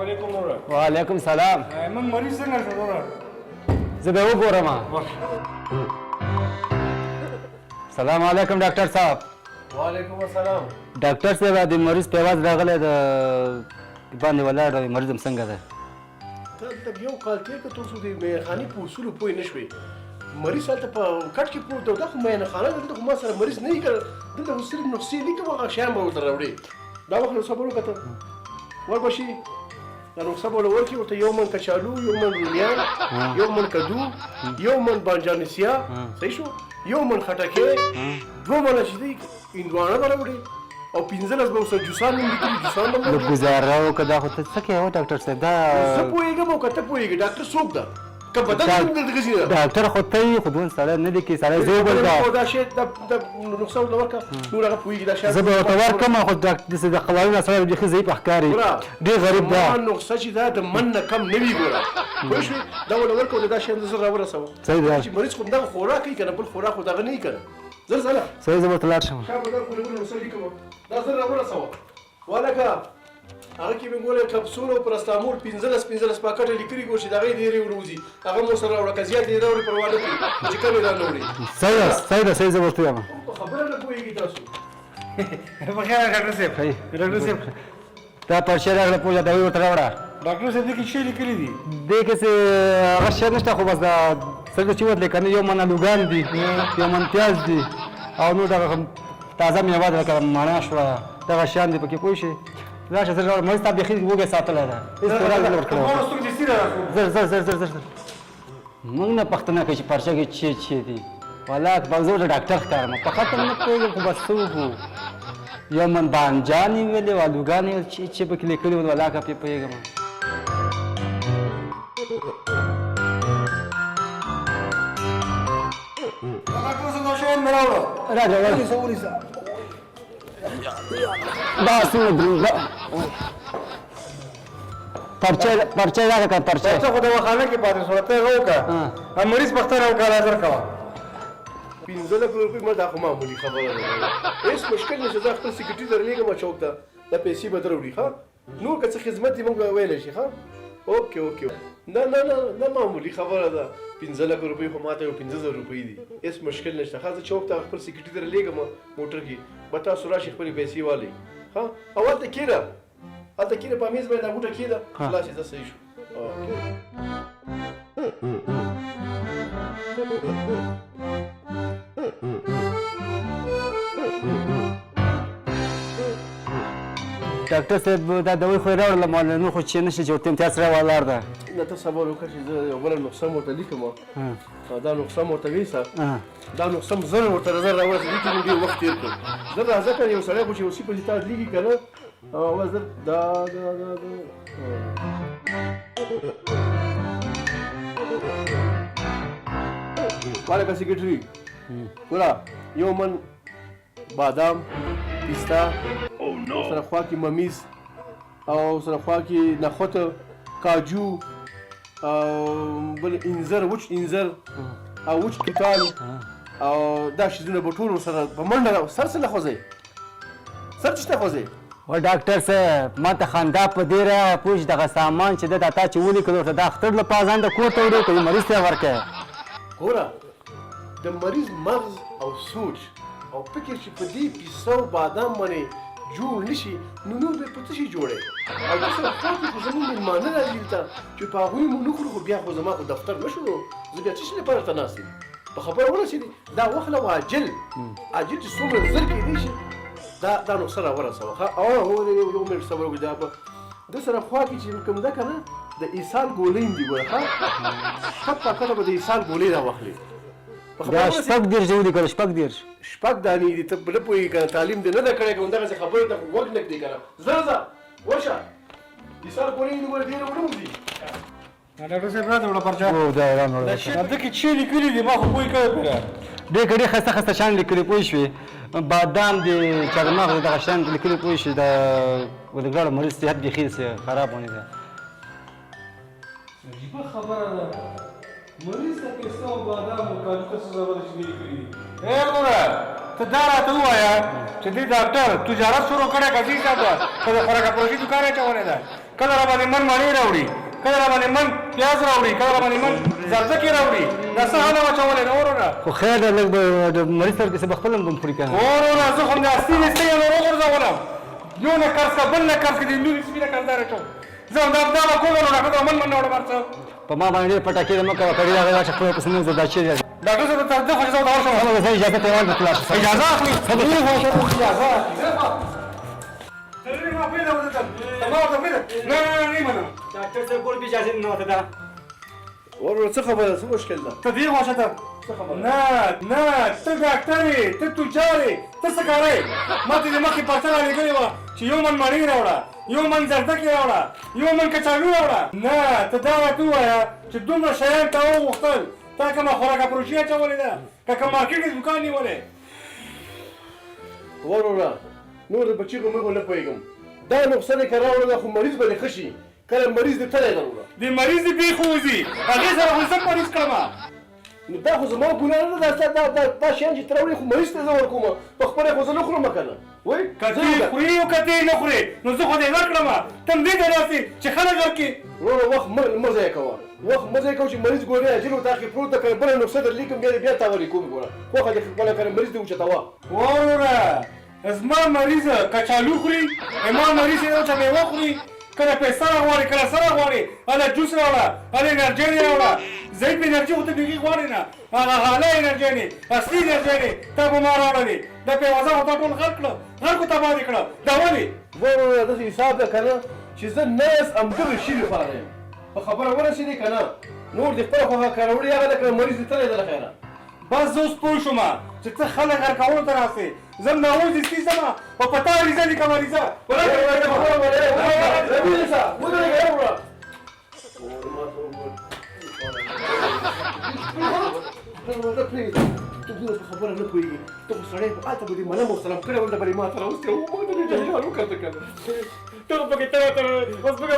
علیکم وروره. وعلیکم سلام. موږ مریض څنګه شو وروره؟ زه به وګورم. سلام علیکم ډاکټر صاحب. وعلیکم السلام. ډاکټر صاحب د مریض په आवाज راغلی د باندې ولاړ دی. مریض څنګه دی؟ ته دلته یو کال تېر کړ تاسو د میخانې په اصولو پوه نه شوې. مریض هلته په کټ کې پروت دی. دا خو میخانه ده. دلته خو ما سره مریض نه وي کړی. دلته خو صرف نسخې لیکم هغه شیان به ورته راوړې. دا وخت نسخه به وکړه وربشي دا نسخه به ورکړي ورته یو من کچالو، یو من رومیان، یو من کدو، یو من بانجانسیا، صحیح شو، یو من خټکی، 2 منه چې دی هندوانه به راوړي او 15 به ورسره جوسان هم لیکلي. جوسان به لږ ګزاره وکړه. دا خو ته څه کوې ډاکټر صاحب؟ دا زه پوهېږم او که ته پوهېږې ډاکټر څوک ده؟ که بدن څوک دلته ګرځي ده؟ ډاکټر خو ته یې خو دومره سړی نه دی کې سړی زه وګورم. دا شی دا نسخه ورته ورکړه نور هغه پوهېږي دا شی زه به ورته ورکړم خو داسې د قوانینو سره بیخي ضعیف ښکاري. ډېر غریب ده. ما نسخه چې دا د من نه کم نه وي ګوره پوه شوې. دا ورته ورکړه دا شی زه راورسوم. صحیح ده. چې مریض خو همدغه خوراک کوي که نه بل خوراک خو دغه نه وي که نه. زر ځله صحیح زه به ورته لاړ شم. شا به دا ګولګول نسخه لیکم دا زه راورسوم. والکه هغه کې مې ګوره کپسول او پرستامول 15 پاکټه لیکلي ګور چې د هغې ډېرې وروځي هغه مو سره راوړه. که زیات یې راوړي پروا نه کوي چې کم یې رانه وړي. صحیح ده صحیح زه ورته وایم. په خبره نه پوهېږي تاسو. بخیر ډاکټر صاحب. ډاکټر صاحب دا پرچې راغله پوجا دوی ورته راوړه. ډاکټر صاحب دې کې څه لیکلي دي؟ دې کې څه هغه شی نشته خو بس دا څنګه چې ورته کنه یو من الوګان دي، یو من پیاز دي او نور دغه تازه میوه ده لکه مڼه شوه دغه شیان دي پکې پوه شې. راشه زر راوړه. مریض تا بیخي وږی ساتلی ده. هېڅ خوراک نه ورکړی. زر موږ نه پوښتنه کوي چې پرچه کې چې دي. والله اکبر زه ورته ډاکټر ښکارم. په خاطر نه پوهېږم خو بس څه وکړو. یو من بانجان یې ویلې او الوګان یې چې پکې لیکلي وو. والله که پې پوهېږم. ډاکټر صاحب دا شیان مې راوړه. راځه ونیسه دا څنګه دروغ پرچه راکړه که پرچه. ته خو دواخانه کې پاتې شوه ته یې وکړه. مریض پوښتنه وکړه حاضر کوه. 15 لک روپۍ ما دا خو معمولي خبره ده. هېڅ مشکل نشته. زه خپل سیکرټري ته رالېږم چوک ته دا پیسې به در وړي ښه. نور که څه خدمت یې موږ به ویلی شي ښه. اوکې نه معمولي خبره ده. 15 لک روپۍ خو ما ته یو 15,000 روپۍ دي. هېڅ مشکل نشته. ښه زه چوک ته خپل سیکرټري ته رالېږم موټر کې به تاسو راشئ خپلې پیسې والئ ښه. او هلته کښېنه په میز باندې دا غوټه کښېنه خلاص یې زه صحیح شو. ډاکټر صاحب دا دوايي خو یې راوړله ما نور خو چې نشته چې ورته امتیاز سره ولاړ ده. نه ته صبر وکړه چې زه یو بله نسخه م ورته لیکم. دا نسخه م ورته ویسه. دا نسخه م زر ورته زر راورسېد. دې کې مې ډېر وخت تېر کړ. زه راځه که یو سړی خو چې اوسي پسې تا لیکي که نه زر دا والکه سیکرټري ګوره یو من بادام پیستا سره خوا کې ممیز او سره خوا کې نخود کاجو او بل انځر وچ انځر او وچ توتان او دا شیزونه به ټول ورسره په منډه سر څه نه خوځئ سر چې نه خوځئ. و ډاکټر صاحب ما ته خندا په دې راغله پوه چې دغه سامان چې ده دا تا چې ولیکل ورته د اختر لپاره ځان د کور ته وړې که مریض ته یې ورکړې. ګوره د مریض مغز او سوچ او فکر چې په دې پیسه او بادام باندې جوړ نه شي نو نور به په څه شي جوړی. او داسې خوا کې خو زموږ مېلمانه راځي دلته چې په هغوی مو نه خورو خو بیا خو زما خو دفتر نه شو نو زه بیا څه شي لپاره ته ناست یم. په خبره ورسېدې دا وخت له عاجل چې څومره زر کېدی شي دا نسخه راورسوه ښه. یو منټ صبر وکړئ. دا به ده سره خوا کې چې کوم ده که نه د ایسال ګولۍ دي ګوره ښه. 6 پاکټه به د ایسال ګولۍ راواخلې. دا 6 دېرش ولیکل 6 دانې دي. ته نه پوهېږې که نه تعلیم دې نه ده کړی که همدغسې خبرو ته غوږ نه ږدې که نه. ځه ورشه ایسال ګولۍ دي ګوره ډېره ونه وځي. ډاکټر صاحب راته وړه پرچه. دا کې څه لیکلي دي ما خو پوه کړی پرې. ډېر خسته شیان لیکلي پوه شوې. بادام دي چارمغز دغه شیان لیکلي پوه شوې. د ولګراړو مریض صحت بیخي خراب ونې ده. عجیبه خبره ده. مریض ته پیسته او بادام او کاجو ته څه ضرورت چې لیکلي دي. ګوره ته دا راته ووایه چې دې ډاکټر تجارت شروع کړی که څه حساب ده که د خوراک فروشي دوکان یې اچولی ده کله را باندې من مڼې راوړي کله را باندې من پیاز راوړي کله را باندې من زردکې راوړي دا څه حاله واچولې نه وروره خو خیر دی لږ به د مریض سره کیسه به خپل هم خوري که نه وروره زه خو همدا سپینې سترګې نور وغورځولم یو نه قرض که بل نه قرض که د لورې سپینه قرضداره شم زه همدا دا به کوم وروره ښه من نه وړم هر څه په ما باندې ډېر پټاکې مه کوه کړي راغلی چې خپله پسې نه وځه دا چیرې ډاکټر صاحب ته زه خو چې زه ورته ورشم هغه زه اجازه ته ورکړم خلاص اجازه اخلي اجازه اخلي ضروري ما پرېږده ورته ما ورته پرېږده نه نه نه نه منم ډاکټر صاحب ګول به اجازه نه ورته ده ورور څه خبره څه مشکل ده ته دې خوا شته نه نه ته ډاکټر یې ته تجار یې ته څه کاری ما ته دې مخکې پرچه رالېږلې وه چې یو من مڼې راوړه یو من زردکې راوړه یو من کچالو راوړه نه ته دا راته ووایه چې دومره شیان تا وغوښتل تا کومه خوراکه فروشي اچولې ده که کوم مارکېټ کې دوکان نیولی وروره نور د بچي غمغو نه پوهېږم دا نقصه دې که راوړله خو مریض به دې ښه شي کله مریض دې تلی ده وروره د مریض دې پېښه وځي هغې سره خو زه مریض کړمه نو دا خو زما ګناه نه ده دا شیان چې ته راوړې خو مریض ته زه ورکوم په خپله خو زه نه خورم که نه وایي که ته خورې او که ته نه خورې نو زه خو دې ورکړمه ته هم دې ته راسې چې خلک ورکړي وروره وخت مه ضایع کوه وخت مه ضایع کوه چې مریض ګورې اجل ورته کې پروت ده که بله نسخه در لیکم بیا تا ولیکوم ګوره خوښه دې خپله که مریض دې اوچتوه وروره زما مریض کچالو خوري ما مریض یو چې میوه خوري کله پیسه راغواړي کله سره غواړي هله جوس راوړه هله انرژي راوړه ضعیف انرژي خو ته بیخي غواړې نه هغه غاله انرژي نه اصلي انرژي نه تا به ما راوړلې دا پیوازه خو تا ټول غرق کړه غرقو تباه دې کړه دا ولې وروره داسې حساب ده که نه چې زه ناست همدغه شي لپاره یم په خبره ورسېدې که نه نور دې خپله خوښه که راوړې هغه لکه مریض دې تلی ده له خیره بس زه اوس پوه شوم چې ته خلک غرقولو ته راسې زه هم ناوز دې سپي ځمه او په تا ریزه دي که مریضه خبره نه پوهېږي ته خو سړی هلته به دې منم او سلام کړی ول ډبرې ما سره اوس ما ته دې جهیلان وکړه که نه ته خو پکې ته اوس پکې